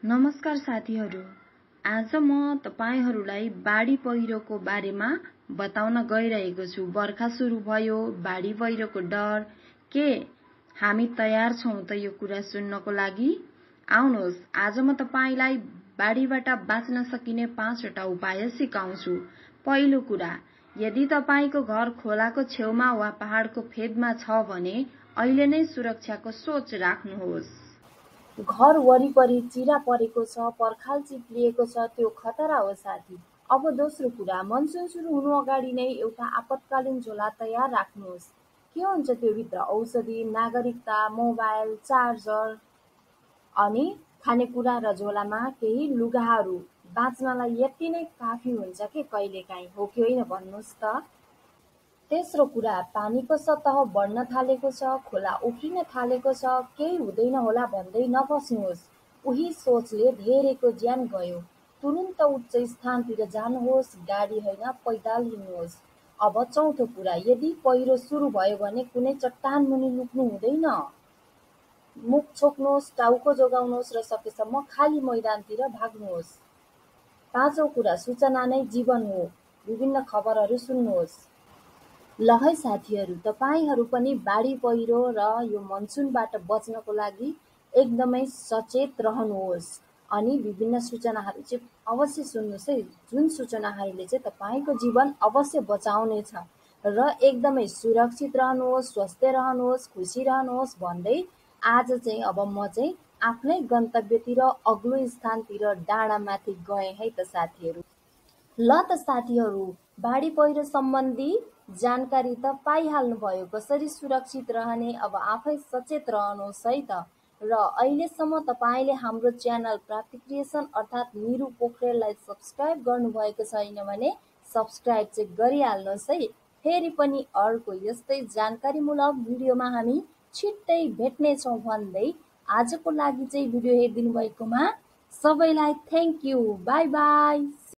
नमस्कार साथीहरू। आज म तपाईहरुलाई बाढी पहिरोको बारेमा बताउन गइरहेको छु। बर्खा सुरु भयो, बाढी पहिरोको डर के हामी तयार छौं त यो कुरा सुन्नको लागि? आउनुहोस्, आज म तपाईलाई बाढीबाट बाँच्न सकिने 5 वटा उपाय सिकाउँछु। पहिलो कुरा, यदि तपाईको घर खोलाको छेउमा वा पहाडको फेदमा छ भने अहिले नै सुरक्षाको सोच राख्नुहोस्। घर वरिपरि चिरा परेको छ, पर्खाल चिप्लिएको छ, त्यो खतरा हो साथी। अब दोस्रो कुरा, मनसुन सुरु हुनु अगाडि नै एउटा आपतकालीन झोला तयार राख्नुहोस्। के हुन्छ त्यो भित्र? औषधि, नागरिकता, मोबाइल, चार्जर अनि खानेकुरा र झोलामा केही लुगाहरू। बाँच्नलाई यति नै काफी हुन्छ के कहिलेकाहीँ, हो कि होइन भन्नुहोस् त? तेस्रो कुरा, पानीको सतह बढ्न थालेको छ, खोला उफ्रिन थालेको छ, केही हुँदैन होला भन्दै नबस्नुहोस्। उही सोचले धेरैको ज्यान गयो। तुरुन्त उच्च स्थानतिर जानुहोस्, गाडी होइन पैदल हिँड्नुहोस्। अब चौथो कुरा, यदि पहिरो सुरु भयो भने कुनै चट्टान मुनि लुक्नु हुँदैन। मुख छोप्नुहोस्, टाउको जोगाउनुहोस् र सकेसम्म खाली मैदानतिर भाग्नुहोस्। पाँचौं कुरा, सूचना नै जीवन हो। विभिन्न खबरहरू सुन्नुहोस्। ल है साथीहरू, तपाईहरू पनि बाढी पहिरो र यो मनसुनबाट बच्नको लागि एकदमै सचेत रहनुहोस् अनि विभिन्न सूचनाहरू चाहिँ अवश्य सुन्नुहोस् है। जुन सूचनाहरूले चाहिँ तपाईको जीवन अवश्य बचाउनेछ र एकदमै सुरक्षित रहनुहोस्, स्वस्थ रहनुहोस्, खुसी रहनुहोस् भन्दै आज चाहिँ अब म चाहिँ आफ्नै गन्तव्यतिर अग्लो स्थानतिर डाँडामाथि गएँ है त साथीहरू। ल त साथीहरू, बाढी पहिरो सम्बन्धी जानकारी त पाइहाल्नु भयो। कसरी सुरक्षित रहने, अब आफै सचेत रहनुहोस् है त। र अहिलेसम्म तपाईले हाम्रो च्यानल प्राप्ति क्रिएसन अर्थात् निरु पोखरेललाई सब्स्क्राइब गर्नुभएको छैन भने सब्स्क्राइब चाहिँ गरिहाल्नुहोस् है। फेरि पनि अर्को यस्तै जानकारीमूलक भिडियोमा हामी छिट्टै भेट्नेछौँ भन्दै आजको लागि चाहिँ भिडियो हेरिदिनु भएकोमा सबैलाई थ्याङ्क यू। By by.